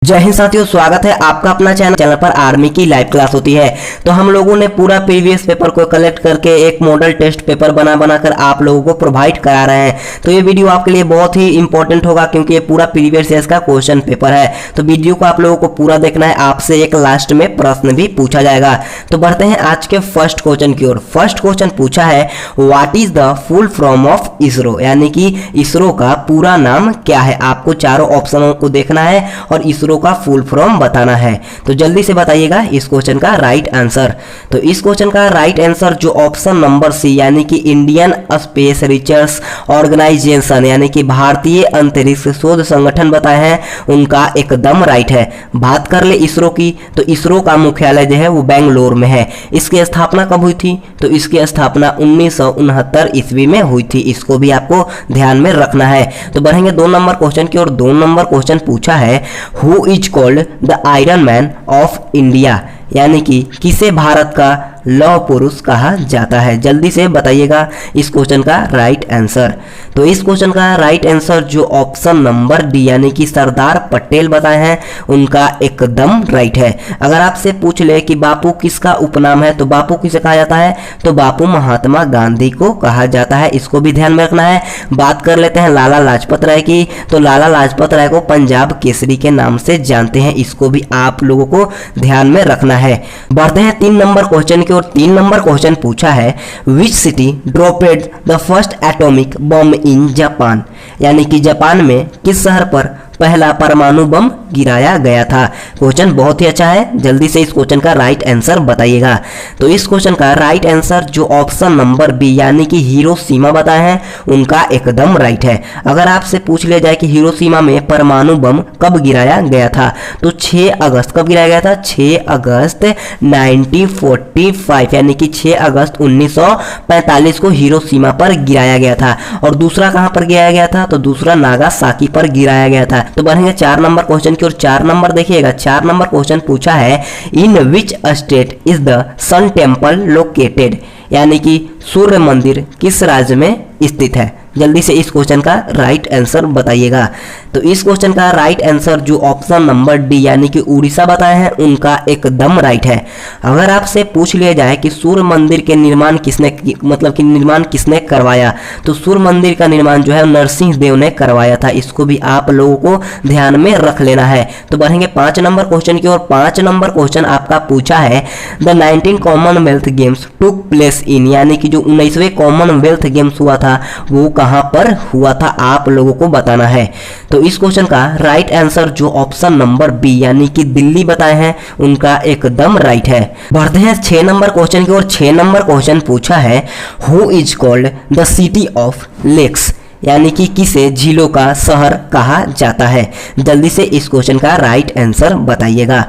जय हिंद साथियों, स्वागत है आपका अपना चैनल पर। आर्मी की लाइव क्लास होती है तो हम लोगों ने पूरा प्रीवियस पेपर को कलेक्ट करके एक मॉडल टेस्ट पेपर बना कर आप लोगों को प्रोवाइड करा रहे हैं। तो ये वीडियो आपके लिए बहुत ही इंपॉर्टेंट होगा क्योंकि ये पूरा प्रीवियस ईयर का क्वेश्चन पेपर है। तो वीडियो को आप लोगों को पूरा देखना है, आपसे एक लास्ट में प्रश्न भी पूछा जाएगा। तो बढ़ते हैं आज के फर्स्ट क्वेश्चन की ओर। फर्स्ट क्वेश्चन पूछा है, what is the full form of ISRO, यानी कि इसरो का पूरा नाम क्या है। आपको चारों ऑप्शनों को देखना है और इसरो का फुल फॉर्म बताना है। तो जल्दी से बताइएगा इस क्वेश्चन का राइट आंसर। तो इस क्वेश्चन का राइट आंसर जो ऑप्शन नंबर सी यानी कि इंडियन स्पेस रिसर्च ऑर्गेनाइजेशन यानी कि भारतीय अंतरिक्ष शोध संगठन बताए हैं, उनका एकदम राइट है। बात कर ले इसरो की, तो इसरो का मुख्यालय जो है वो बेंगलोर में है। इसकी स्थापना कब हुई थी? तो इसकी स्थापना 1969 ईस्वी में हुई थी। इसको भी आपको ध्यान में रखना है। तो बढ़ेंगे 2 नंबर क्वेश्चन की ओर। 2 नंबर क्वेश्चन पूछा है, who is called the iron man of India, यानी कि किसे भारत का लौह पुरुष कहा जाता है। जल्दी से बताइएगा इस क्वेश्चन का राइट आंसर। तो इस क्वेश्चन का राइट आंसर जो ऑप्शन नंबर डी यानी कि सरदार पटेल बताए हैं, उनका एकदम राइट है। अगर आपसे पूछ ले कि बापू किसका उपनाम है, तो बापू किसे कहा जाता है? तो बापू महात्मा गांधी को कहा जाता है। इसको भी ध्यान में रखना है। बात कर लेते हैं लाला लाजपत राय की, तो लाला लाजपत राय को पंजाब केसरी के नाम से जानते हैं। इसको भी आप लोगों को ध्यान में रखना है। बढ़ते हैं 3 नंबर क्वेश्चन की ओर। 3 नंबर क्वेश्चन पूछा है, which city dropped the first atomic bomb in Japan, यानी कि जापान में किस शहर पर पहला परमाणु बम गिराया गया था। क्वेश्चन बहुत ही अच्छा है। जल्दी से इस क्वेश्चन का राइट आंसर बताइएगा। तो इस क्वेश्चन का राइट आंसर जो ऑप्शन नंबर बी यानी कि हिरोशिमा बताए हैं, उनका एकदम राइट है। अगर आपसे पूछ लिया जाए कि हिरोशिमा में परमाणु बम कब गिराया गया था, तो 6 अगस्त कब गिराया गया था? 6 अगस्त 1945 यानी कि 6 अगस्त 1945 को हिरोशिमा पर गिराया गया था। और दूसरा कहां पर गिराया गया था? तो दूसरा नागासाकी पर गिराया गया था। तो बढ़ेंगे 4 नंबर क्वेश्चन की ओर। 4 नंबर देखिएगा। 4 नंबर क्वेश्चन पूछा है, in which state is the sun temple located, यानी कि सूर्य मंदिर किस राज्य में स्थित है। जल्दी से इस क्वेश्चन का राइट आंसर बताइएगा। तो इस क्वेश्चन का राइट आंसर जो ऑप्शन नंबर डी यानी कि उड़ीसा बताए हैं, उनका एकदम राइट है। अगर आपसे पूछ लिया जाए कि सूर्य मंदिर के निर्माण किसने करवाया, तो सूर्य मंदिर का निर्माण जो है नरसिंह देव ने करवाया था। इसको भी आप लोगों को ध्यान में रख लेना है। तो बढ़ेंगे 5 नंबर क्वेश्चन की ओर। 5 नंबर क्वेश्चन आपका पूछा है, the 19 Commonwealth games took place in, यानी कि जो 19वें कॉमनवेल्थ गेम्स हुआ था वो कहां पर हुआ था, आप लोगों को बताना है। तो इस क्वेश्चन का राइट आंसर जो ऑप्शन नंबर बी यानी कि दिल्ली बताए हैं, उनका एकदम राइट है। बढ़ते हैं 6 नंबर क्वेश्चन की ओर। 6 नंबर क्वेश्चन पूछा है, who is called the city of lakes, यानी कि किसे झीलों का शहर कहा जाता है। जल्दी से इस क्वेश्चन का राइट आंसर बताइएगा।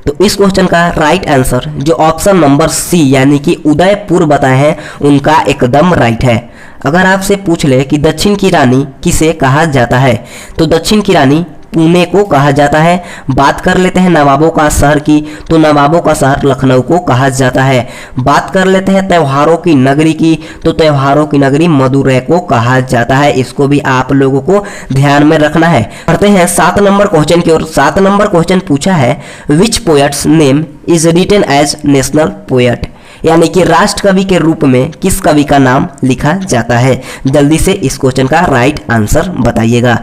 तो इस क्वेश्चन का राइट आंसर जो ऑप्शन नंबर सी यानी कि उदयपुर बताए हैं, उनका एकदम राइट है। अगर आपसे पूछ ले कि दक्षिण की रानी किसे कहा जाता है, तो दक्षिण की रानी पुणे को कहा जाता है। बात कर लेते हैं नवाबों का शहर की, तो नवाबों का शहर लखनऊ को कहा जाता है। बात कर लेते हैं त्योहारों की नगरी की, तो त्योहारों की नगरी मदुरै को कहा जाता है। इसको भी आप लोगों को ध्यान में रखना है। पढ़ते हैं 7 नंबर क्वेश्चन की ओर। 7 नंबर क्वेश्चन पूछा है, which poet's name is written as national poet, यानी कि राष्ट्र कवि के रूप में किस कवि का नाम लिखा जाता है। जल्दी से इस क्वेश्चन का राइट आंसर बताइएगा।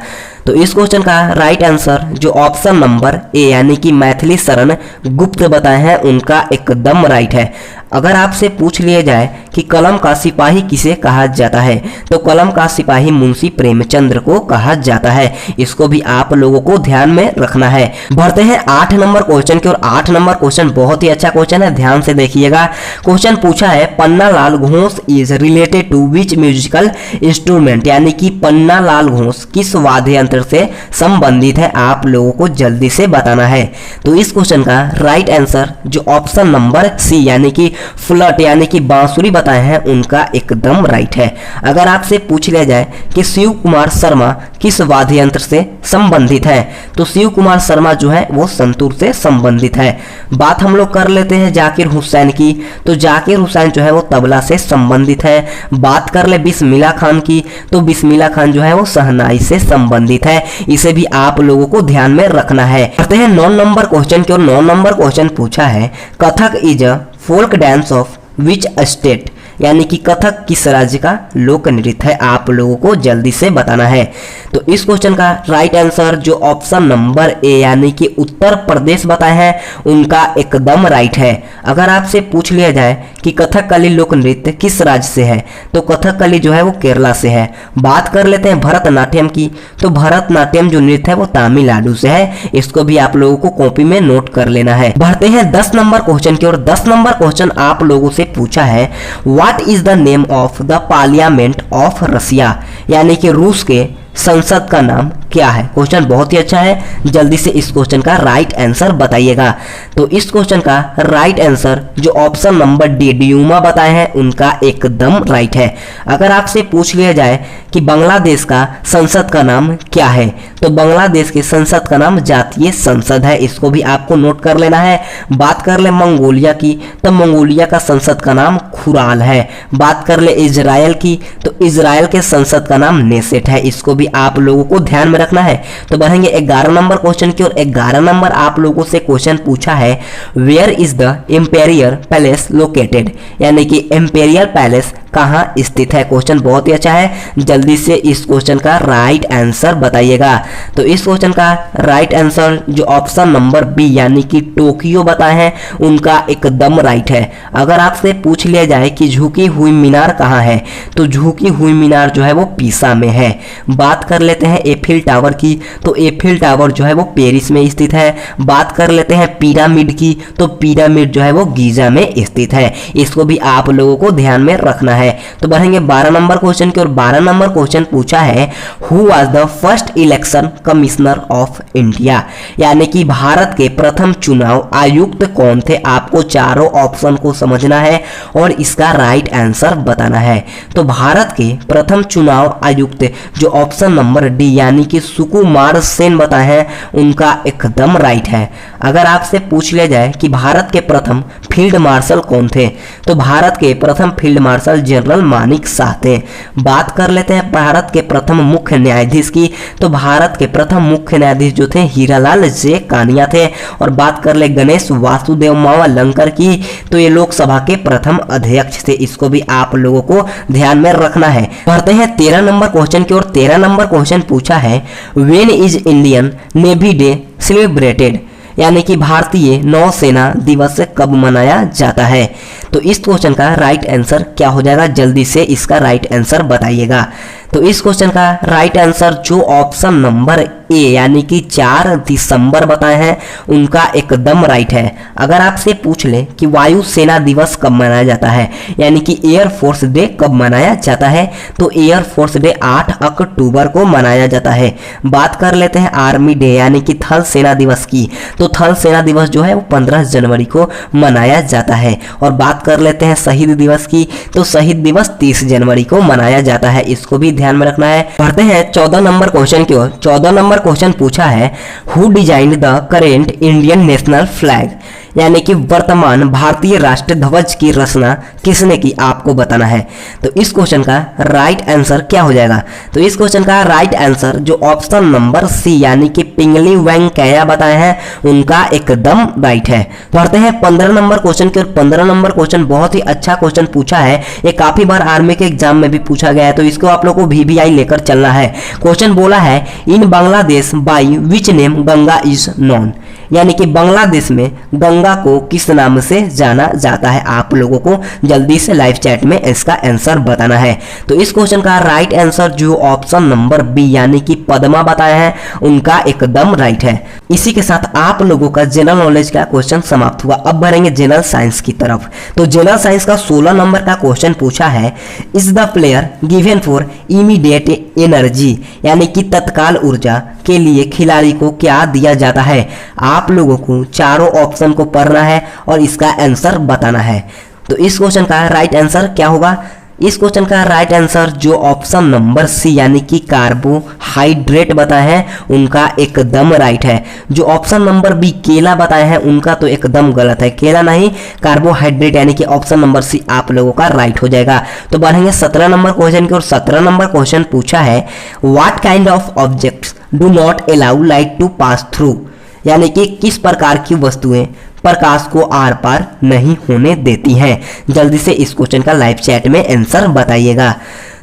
तो इस क्वेश्चन का राइट आंसर जो ऑप्शन नंबर ए यानी कि मैथिली शरण गुप्त बताए हैं, उनका एकदम राइट है। अगर आपसे पूछ लिया जाए कि कलम का सिपाही किसे कहा जाता है, तो कलम का सिपाही मुंशी प्रेमचंद्र को कहा जाता है। इसको भी आप लोगों को ध्यान में रखना है। बढ़ते हैं 8 नंबर क्वेश्चन की ओर। 8 नंबर क्वेश्चन बहुत ही अच्छा क्वेश्चन है, ध्यान से देखिएगा। क्वेश्चन पूछा है, Panna Lal Ghosh is related to which musical instrument, यानी कि पन्ना लाल घोष किस वाद्य यंत्र से संबंधित है, आप लोगों को जल्दी से बताना है। तो इस क्वेश्चन का राइट आंसर जो ऑप्शन नंबर सी यानी कि फ्लट यानी कि बांसुरी बताए हैं, उनका एकदम राइट है। अगर आपसे पूछ लिया जाए कि शिव कुमार शर्मा किस वाद्य यंत्र से संबंधित है, तो शिव कुमार शर्मा जो है वो संतूर से संबंधित है। बात हम लोग कर लेते हैं जाकिर हुसैन की, तो जाकिर हुसैन जो है वो तबला से संबंधित है। बात कर ले बिस्मिल्लाह खान की, तो बिस्मिल्लाह खान जो है वो शहनाई से संबंधित स्थित है, इसे भी आप लोगों को ध्यान में रखना है। करते हैं 9 नंबर क्वेश्चन की ओर। 9 नंबर क्वेश्चन पूछा है, Kathak is a folk dance of which state, यानी कि कथक किस राज्य का लोक नृत्य है, आप लोगों को जल्दी से बताना है। तो इस क्वेश्चन का राइट आंसर जो ऑप्शन नंबर ए यानी कि उत्तर प्रदेश बताए हैं उनका एकदम राइट है। अगर आपसे पूछ लिया जाए कि कथकली लोक नृत्य किस राज्य से है, तो कथकली जो है वो केरला से है। बात कर लेते हैं भरतनाट्यम की, तो भरतनाट्यम जो नृत्य है वो तमिलनाडु से है। इसको भी आप लोगों को कॉपी में नोट कर लेना है। बढ़ते हैं 10 नंबर क्वेश्चन की ओर। 10 नंबर क्वेश्चन आप लोगों से पूछा है, what is the name of the parliament of Russia, यानी कि रूस के संसद का नाम क्या है। क्वेश्चन बहुत ही अच्छा है, जल्दी से इस क्वेश्चन का राइट आंसर बताइएगा। तो इस क्वेश्चन का राइट आंसर जो ऑप्शन नंबर डी ड्यूमा बताए हैं उनका एकदम राइट है। अगर आपसे पूछ लिया जाए कि बांग्लादेश का संसद का नाम क्या है, तो बांग्लादेश के संसद का नाम जातीय संसद है, इसको भी आपको नोट कर लेना है। बात कर ले मंगोलिया की, तो मंगोलिया का संसद का नाम खुराल है। बात कर ले इजराइल की, तो इजराइल के संसद का नाम नेसेट है, इसको भी आप लोगों को ध्यान में रखना है। तो बढ़ेंगे 11 नंबर क्वेश्चन की ओर। 11 नंबर आप लोगों से क्वेश्चन पूछा है, where is the imperial palace located, यानी कि इंपेरियल पैलेस कहाँ स्थित है। क्वेश्चन बहुत ही अच्छा है, जल्दी से इस क्वेश्चन का राइट आंसर बताइएगा। तो इस क्वेश्चन का राइट आंसर जो ऑप्शन नंबर बी यानी कि टोक्यो बताए हैं उनका एकदम राइट है। अगर आपसे पूछ लिया जाए कि झुकी हुई मीनार कहाँ है, तो झुकी हुई मीनार जो है वो पीसा में है। बात कर लेते हैं एफिल टावर की, तो एफिल टावर जो है वो पेरिस में स्थित है। बात कर लेते हैं पिरामिड की, तो पिरामिड जो है वो गीजा में स्थित है, इसको भी आप लोगों को ध्यान में रखना है। तो बढ़ेंगे 12 नंबर क्वेश्चन की ओर। 12 नंबर क्वेश्चन पूछा है, who was the first election commissioner of India, यानी कि भारत के प्रथम चुनाव आयुक्त कौन थे। आपको चारों ऑप्शन को समझना है और इसका राइट आंसर बताना है। तो भारत के प्रथम चुनाव आयुक्त जो ऑप्शन नंबर डी यानी कि सुकुमार सेन बताए हैं उनका एकदम राइट है। अगर आपसे पूछ लिया जाए कि भारत के प्रथम फील्ड मार्शल कौन थे, तो भारत के प्रथम field marshal general Manik Shah थे। बात कर लेते हैं भारत के प्रथम मुख्य न्यायाधीश की, तो भारत के प्रथम मुख्य न्यायाधीश जो थे हीरालाल जे कानिया थे। और बात कर ले गणेश वासुदेव मावलंकर की, तो ये लोकसभा के प्रथम अध्यक्ष थे, इसको भी आप लोगों को ध्यान में रखना है। बढ़ते हैं 13 नंबर क्वेश्चन की ओर। 13 नंबर क्वेश्चन पूछा है, when is Indian navy day celebrated, यानी कि भारतीय नौसेना दिवस कब मनाया जाता है। तो इस क्वेश्चन का राइट आंसर क्या हो जाएगा, जल्दी से इसका राइट आंसर बताइएगा। तो इस क्वेश्चन का राइट आंसर जो ऑप्शन नंबर ए यानी कि 4 दिसंबर बताए हैं उनका एकदम राइट है। अगर आपसे पूछ ले कि वायु सेना दिवस कब मनाया जाता है, यानी कि एयर फोर्स डे कब मनाया जाता है, तो एयर फोर्स डे 8 अक्टूबर को मनाया जाता है। बात कर लेते हैं आर्मी डे यानी कि थल सेना दिवस की, तो थल सेना दिवस जो है वो 15 जनवरी को मनाया जाता है। और बात कर लेते हैं शहीद दिवस की, तो शहीद दिवस 30 जनवरी को मनाया जाता है, इसको भी ध्यान में रखना है। बढ़ते हैं 14 नंबर क्वेश्चन की ओर। 14 नंबर क्वेश्चन पूछा है, who designed the current Indian national flag, यानी कि वर्तमान भारतीय राष्ट्रीय ध्वज की रचना किसने की, आपको बताना है। तो इस क्वेश्चन का राइट आंसर क्या हो जाएगा, तो इस क्वेश्चन का राइट आंसर जो ऑप्शन नंबर सी यानी कि पिंगली वेंकैया बताए हैं उनका एकदम राइट है। पढ़ते हैं 15 नंबर क्वेश्चन की ओर। 15 नंबर क्वेश्चन बहुत ही अच्छा क्वेश्चन पूछा है, ये काफी बार आर्मी के एग्जाम में भी पूछा गया है, तो इसको आप लोग को VVI लेकर चलना है। क्वेश्चन बोला है, in Bangladesh by which name Ganga is known, यानी कि बांग्लादेश में गंगा को किस नाम से जाना जाता है। आप लोगों को जल्दी से लाइव चैट में इसका आंसर बताना है। तो इस क्वेश्चन का राइट आंसर जो ऑप्शन नंबर बी यानी कि पद्मा बताया है उनका एकदम राइट है। इसी के साथ आप लोगों का जनरल नॉलेज का क्वेश्चन समाप्त हुआ। अब बढ़ेंगे जनरल साइंस की तरफ। तो जनरल साइंस का 16 नंबर का क्वेश्चन पूछा है, is the player given for immediate energy, यानी कि तत्काल ऊर्जा के लिए खिलाड़ी को क्या दिया जाता है। आप लोगों को चारों ऑप्शन को पढ़ना है और इसका आंसर बताना है। तो इस क्वेश्चन का राइट आंसर क्या होगा, इस क्वेश्चन का राइट आंसर जो ऑप्शन नंबर सी यानी कि कार्बोहाइड्रेट बताए हैं उनका एकदम राइट है। जो ऑप्शन नंबर बी केला बताए हैं उनका तो एकदम गलत है, केला नहीं कार्बोहाइड्रेट, यानी कि ऑप्शन नंबर सी आप लोगों का राइट हो जाएगा। तो बढ़ेंगे 17 नंबर क्वेश्चन की ओर। 17 नंबर क्वेश्चन पूछा है what kind of objects do not allow light to pass through, यानी कि किस प्रकार की वस्तुएं प्रकाश को आर पार नहीं होने देती हैं। जल्दी से इस क्वेश्चन का लाइव चैट में आंसर बताइएगा।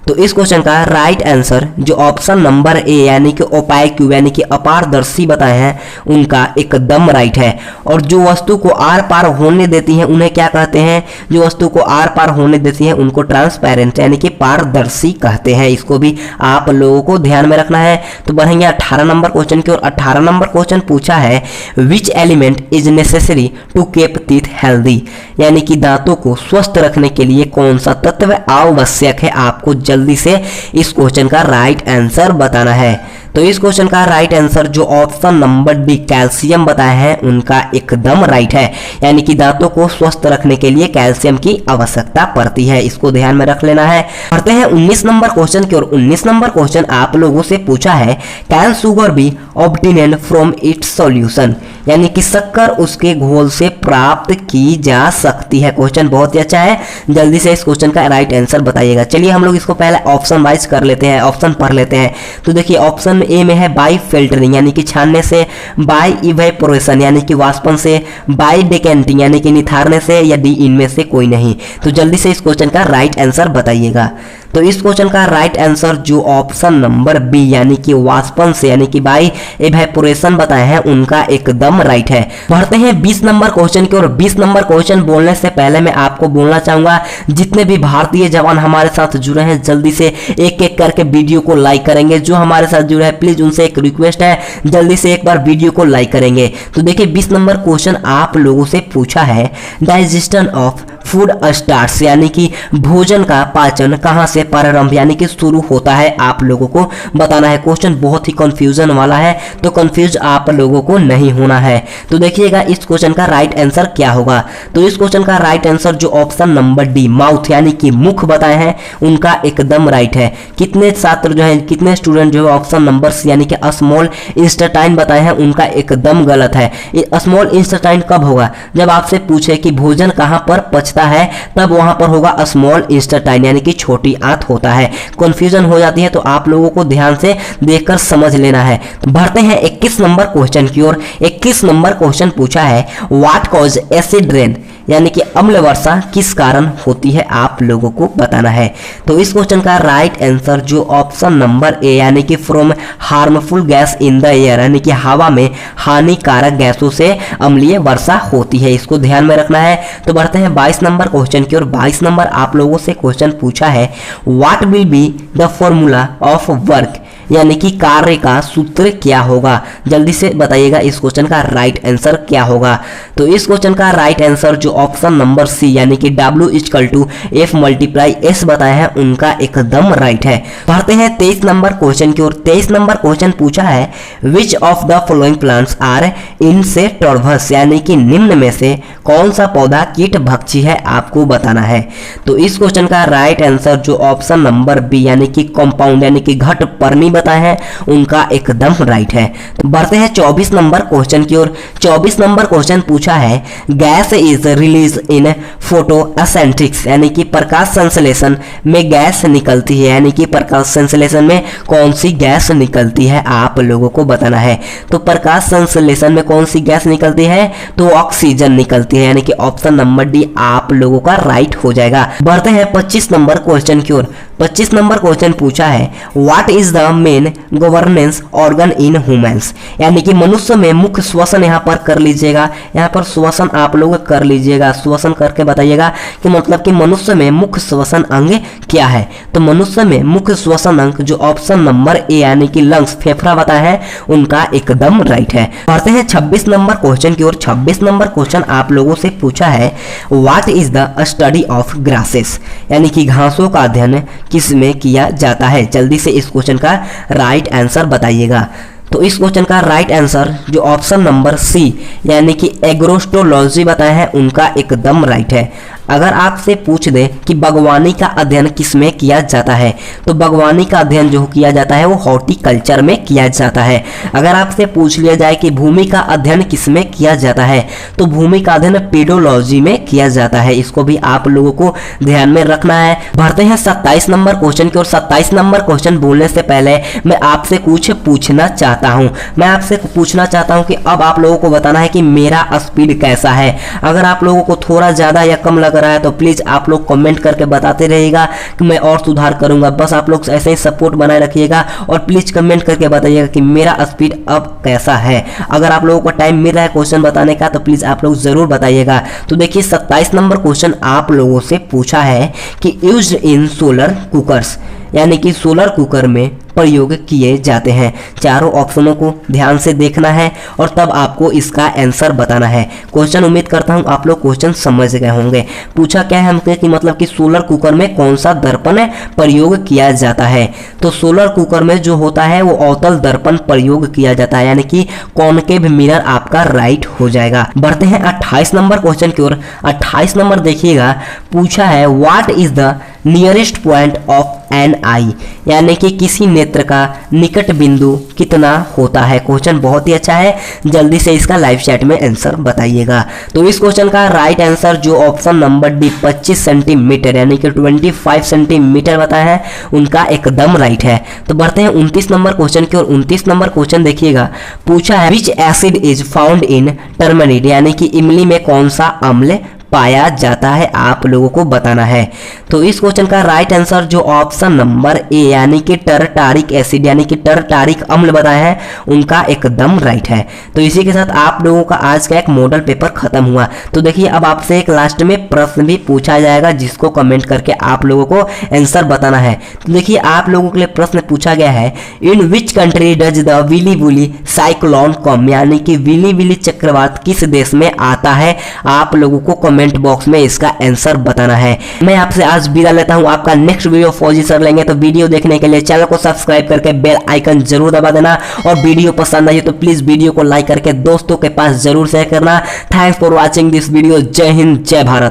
तो इस क्वेश्चन का राइट आंसर जो ऑप्शन नंबर ए यानी कि ओपैक यानी कि अपारदर्शी बताए हैं उनका एकदम राइट है। और जो वस्तु को आर पार होने देती हैं उन्हें क्या कहते हैं, जो वस्तु को आर पार होने देती हैं उनको ट्रांसपेरेंट यानी कि पारदर्शी कहते हैं। इसको भी आप लोगों को ध्यान में रखना है। तो बढ़ेंगे 18 नंबर क्वेश्चन की ओर। 18 नंबर क्वेश्चन पूछा है which element is necessary to keep teeth healthy, यानी कि दांतों को स्वस्थ रखने के लिए कौन सा तत्व आवश्यक है। आपको जल्दी से इस क्वेश्चन का राइट आंसर बताना है। तो इस क्वेश्चन का राइट आंसर जो ऑप्शन नंबर डी कैल्शियम बताए हैं उनका एकदम राइट है, यानी कि दांतों को स्वस्थ रखने के लिए कैल्शियम की आवश्यकता पड़ती है। इसको ध्यान में रख लेना है। पढ़ते हैं 19 नंबर क्वेश्चन की ओर। 19 नंबर क्वेश्चन आप लोगों से पूछा है cane sugar B obtained from its solution, यानी कि शक्कर उसके घोल से प्राप्त की जा सकती है। क्वेश्चन बहुत ही अच्छा है, जल्दी से इस क्वेश्चन का राइट आंसर बताइएगा। चलिए हम लोग इसको पहले ऑप्शन वाइज कर लेते हैं, ऑप्शन पढ़ लेते हैं। तो देखिए ऑप्शन ए में है बाई फिल्टरिंग यानी कि छानने से, बाई इवेपोरेशन यानी कि वाष्पन से, बाई डेकेंटिंग यानी कि निथारने से, या डी इनमें से कोई नहीं। तो जल्दी से इस क्वेश्चन का राइट आंसर बताइएगा। तो इस क्वेश्चन का राइट आंसर जो ऑप्शन नंबर बी यानी कि वाष्पन से यानी कि बाई इवेपोरेशन बताए हैं उनका एकदम राइट है। बढ़ते हैं 20 नंबर क्वेश्चन की ओर। 20 नंबर क्वेश्चन बोलने से पहले मैं आपको बोलना चाहूंगा जितने भी भारतीय जवान हमारे साथ जुड़े हैं जल्दी से एक एक करके वीडियो को लाइक करेंगे। जो हमारे साथ जुड़े हैं प्लीज उनसे एक रिक्वेस्ट है जल्दी से एक बार वीडियो को लाइक करेंगे। तो देखिए 20 नंबर क्वेश्चन आप लोगों से पूछा है डाइजेशन ऑफ फूड स्टार्ट्स, यानी कि भोजन का पाचन कहां से प्रारंभ यानी कि शुरू होता है, आप लोगों को बताना है। क्वेश्चन बहुत ही कंफ्यूजन वाला है तो कंफ्यूज आप लोगों को नहीं होना है। तो देखिएगा इस क्वेश्चन का राइट आंसर क्या होगा। तो इस क्वेश्चन का राइट आंसर जो ऑप्शन नंबर डी माउथ यानी कि मुख बताए हैं उनका एकदम राइट है। कितने छात्र जो है कितने स्टूडेंट जो है ऑप्शन नंबर सी यानी कि स्मॉल इंस्टेटाइन बताए हैं उनका एकदम गलत है। स्मॉल इंस्टेटाइन कब होगा, जब आपसे पूछे कि भोजन कहां पर पचता है तब वहां पर होगा स्मॉल इंस्टेटाइन यानी कि छोटी आंत होता है। कंफ्यूजन हो जाती है तो आप लोगों को ध्यान से देखकर समझ लेना है। बढ़ते हैं 21 नंबर क्वेश्चन की ओर। 21 नंबर क्वेश्चन पूछा है व्हाट कॉज एसिड रेन, यानी कि अम्ल वर्षा किस कारण होती है, आप लोगों को बताना है। तो इस क्वेश्चन का राइट आंसर जो ऑप्शन नंबर ए यानी कि from harmful gas in the air, यानी कि हवा में हानिकारक गैसों से अम्लीय वर्षा होती है। इसको ध्यान में रखना है। तो बढ़ते हैं 22 नंबर क्वेश्चन की ओर। 22 नंबर आप लोगों से क्वेश्चन पूछा है what will be the formula of work, यानी कि कार्य का सूत्र क्या होगा। जल्दी से बताइएगा इस क्वेश्चन का राइट आंसर क्या होगा। तो इस क्वेश्चन का राइट आंसर जो ऑप्शन नंबर सी यानी कि W=F × S बताया है उनका एकदम राइट है। पढ़ते हैं 23 नंबर क्वेश्चन की ओर। 23 नंबर क्वेश्चन पूछा है which of the following plants are insectivores, यानी कि निम्न में से कौन सा पौधा कीट भक्षी है, आपको बताना है। तो इस क्वेश्चन का राइट आंसर जो ऑप्शन नंबर बी यानी कि कंपाउंड यानी कि घट पर्णी बताए हैं उनका एकदम राइट है। तो बढ़ते हैं 24 नंबर क्वेश्चन की ओर। 24 नंबर क्वेश्चन पूछा है gas is release in photosynthesis, यानी कि प्रकाश संश्लेषण में गैस निकलती है, यानी कि प्रकाश संश्लेषण में कौन सी गैस निकलती है, आप लोगों को बताना है। तो प्रकाश संश्लेषण में कौन सी गैस निकलती है, तो ऑक्सीजन निकलती है, यानी कि ऑप्शन नंबर डी आप लोगों का राइट हो जाएगा। बढ़ते हैं 25 नंबर क्वेश्चन की ओर। 25 नंबर क्वेश्चन पूछा है what is the main governance organ in humans, यानी कि मनुष्य में मुख्य श्वसन यहाँ पर कर लीजिएगा। यहाँ पर श्वसन आप लोग कर लीजिएगा, श्वसन करके बताइएगा कि मतलब कि मनुष्य में मुख्य श्वसन अंग क्या है। तो मनुष्य में मुख्य श्वसन अंग जो ऑप्शन नंबर ए यानी कि लंग्स फेफड़ा बताया है उनका एकदम राइट है। बढ़ते हैं 26 नंबर क्वेश्चन की ओर। 26 नंबर क्वेश्चन आप लोगों से पूछा है what is the study of grasses, यानी कि घासों का अध्ययन किस में किया जाता है। जल्दी से इस क्वेश्चन का राइट आंसर बताइएगा। तो इस क्वेश्चन का राइट आंसर जो ऑप्शन नंबर सी यानी कि एग्रोस्टोलॉजी बताया है उनका एकदम राइट है। अगर आपसे पूछ दे कि बागवानी का अध्ययन किसमें किया जाता है, तो बागवानी का अध्ययन जो किया जाता है वो हॉर्टिकल्चर में किया जाता है। अगर आपसे पूछ लिया जाए कि भूमि का अध्ययन किसमें किया जाता है, तो भूमि का अध्ययन पेडोलॉजी में किया जाता है। इसको भी आप लोगों को ध्यान में रखना है। बढ़ते हैं 27 नंबर क्वेश्चन की ओर। 27 नंबर क्वेश्चन बोलने से पहले मैं आपसे कुछ पूछना चाहता हूं। मैं आपसे पूछना चाहता हूं कि अब आप लोगों को बताना है कि मेरा स्पीड कैसा है। अगर आप लोगों को थोड़ा ज्यादा या कम लग रहा है तो प्लीज आप लोग कमेंट करके बताते रहिएगा कि मैं और सुधार करूंगा। बस आप लोग ऐसे ही सपोर्ट बनाए रखिएगा और प्लीज कमेंट करके बताइएगा कि मेरा स्पीड अब कैसा है। अगर आप लोगों को टाइम मिल रहा है क्वेश्चन बताने का तो प्लीज आप लोग जरूर बताइएगा। तो देखिए 27 नंबर क्वेश्चन आप लोगों से पूछा है कि यूज्ड इन सोलर कुकर्स, यानी कि सोलर कुकर में प्रयोग किए जाते हैं। चारों ऑप्शनों को ध्यान से देखना है और तब आपको इसका आंसर बताना है। क्वेश्चन उम्मीद करता हूं आप लोग क्वेश्चन समझ गए होंगे। पूछा क्या है हमसे कि मतलब कि सोलर कुकर में कौन सा दर्पण प्रयोग किया जाता है। तो सोलर कुकर में जो होता है वो अवतल दर्पण प्रयोग किया जाता है, यानी कि कॉनकेव मिरर आपका राइट हो जाएगा। बढ़ते हैं 28 नंबर क्वेश्चन की ओर। 28 नंबर देखिएगा, पूछा है what is the nearest point of an eye, यानी कि किसी नेत्र का निकट बिंदु कितना होता है। क्वेश्चन बहुत ही अच्छा है, जल्दी से इसका लाइव चैट में आंसर बताइएगा। तो इस क्वेश्चन का राइट आंसर जो ऑप्शन नंबर डी 25 सेंटीमीटर यानी कि 25 सेंटीमीटर बताया है उनका एकदम राइट है। तो बढ़ते हैं 29 नंबर क्वेश्चन की ओर। 29 नंबर क्वेश्चन देखिएगा, पूछा है विच acid is found in turmeric, यानी कि इमली में कौन सा अम्ल पाया जाता है, आप लोगों को बताना है। तो इस क्वेश्चन का राइट आंसर जो ऑप्शन नंबर ए यानी कि टरटारिक एसिड यानी कि टरटारिक अम्ल बताया है उनका एकदम राइट है। तो इसी के साथ आप लोगों का आज का एक मॉडल पेपर खत्म हुआ। तो देखिए अब आपसे एक लास्ट में प्रश्न भी पूछा जाएगा जिसको कमेंट करके आप लोगों को आंसर बताना है। तो देखिए आप लोगों के लिए प्रश्न पूछा गया है, in which country does the willy willy cyclone come, यानी कि विली विली चक्रवात किस देश में आता है। आप लोगों को कमेंट बॉक्स में इसका आंसर बताना है। मैं आपसे आज विदा लेता हूं। आपका नेक्स्ट वीडियो फौजी सर लेंगे। तो वीडियो देखने के लिए चैनल को सब्सक्राइब करके बेल आइकन जरूर दबा देना और वीडियो पसंद आई तो प्लीज वीडियो को लाइक करके दोस्तों के पास जरूर शेयर करना। Thanks for watching this video. जय हिंद, जय भारत।